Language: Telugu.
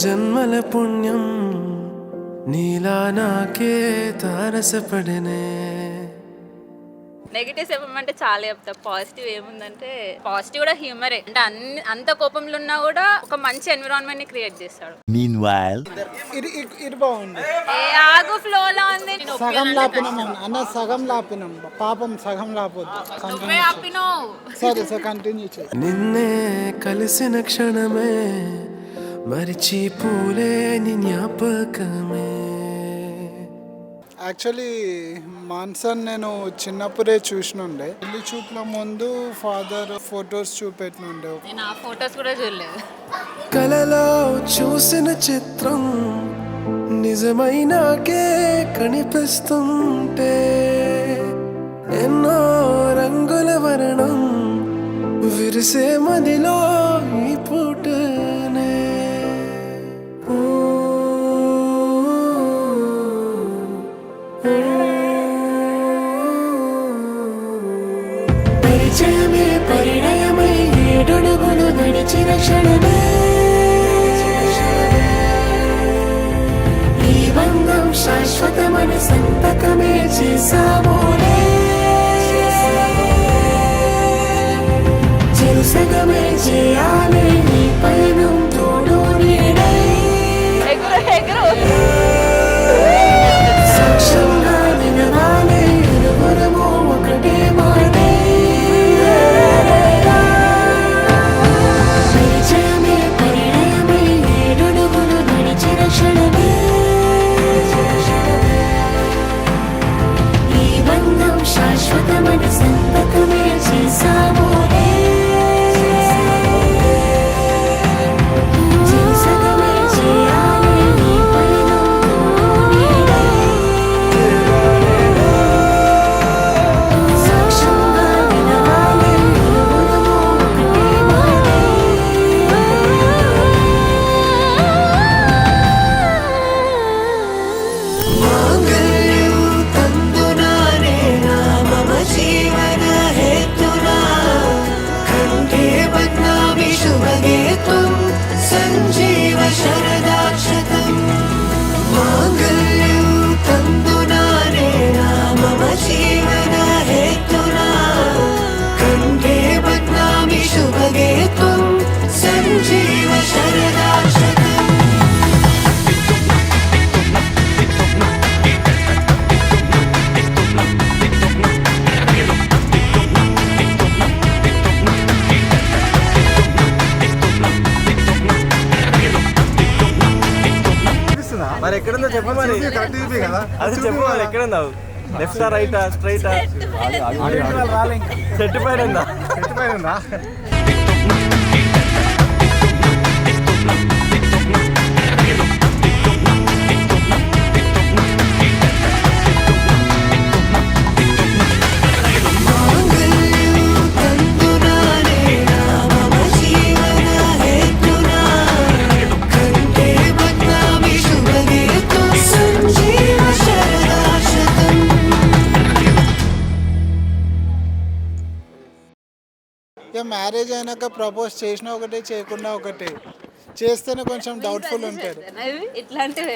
జన్మల పుణ్యం నీలా నాకే తారసపడనే. నెగిటివ్స్ ఏమంటే చాలా చెప్తా. పాజిటివ్ ఏముందంటే పాజిటివ్ కూడా హ్యూమరే. అంటే అంత కోపంలో ఉన్నా కూడా ఒక మంచి ఎన్విరాన్మెంట్ ని క్రియేట్ చేస్తాడు. Meanwhile, ఇది బాగుంది. ఆగు ఫ్లో లా ఉంది. సగం లాపినం అన్న, సగం లాపినం, పాపం సగం లాపొద్దు. నువ్వే ఆపినావు. సరే సార్, కంటిన్యూ చేయి. నిన్నే కలిసిన క్షణమే మరిచిపోలే నీ జ్ఞాపకమే. యాక్చువల్లీ మాన్సన్ నేను చిన్నప్పుడే చూసినుండే. పెళ్లి చూపుల ముందు ఫాదర్ ఫొటోస్ చూపెట్టినుండే. నేను ఆ ఫొటోస్ కూడా చూడలేదు. కలలో చూసిన చిత్రం నిజమైనాకే కనిపిస్తుంటే ఎన్నో రంగుల వర్ణం విరిసే మదిలో ఈ పూటనే. పరిచయమే పరిణయమై ఏడడుగులు నడిచిన క్షణమే ఈ బంధం శాశ్వతమన సంతకమే చేసామోలే. చెరుసగమే చేయాలి ఈ పయనం తోడు నీడై. సాక్ష్యంగా నిలవాలి ఇరువురము ఒకటే మాటే. పరిచయమే పరిణయమై ఏడడుగులు నడిచిన క్షణమే ఈ బంధం శాశ్వతమన సంతకమే చేసామోలే. చెరుసగమే చేయాలి ఈ పయనం తోడు నీడై. సాక్ష్యంగా నిలవాలి ఇరువురము ఒకటే మాటే. మాంగళ్యం తందునానే మమ జీవన హేతునా కంఠే బధ్నామి శుభగే త్వం సంజీవ శరదాక్షతం. మాంగళ్యం తందునానే మమ జీవన హేతునా కంఠే బధ్నామి శుభగే త్వం సంజీవ శరదాక్షతం. మరి ఎక్కడుందో చెప్ప మరి. అది చెప్పు మరి ఎక్కడున్నావు? లెఫ్టా రైటా స్ట్రైటా? చెట్టు పైన ఉందా? చెట్టు పైన ఉందా? ఇక మ్యారేజ్ అయినాక ప్రపోజ్ చేసినా ఒకటే, చేయకుండా ఒకటే. చేస్తేనే కొంచెం డౌట్ఫుల్ ఉంటారు. ఇట్లాంటివి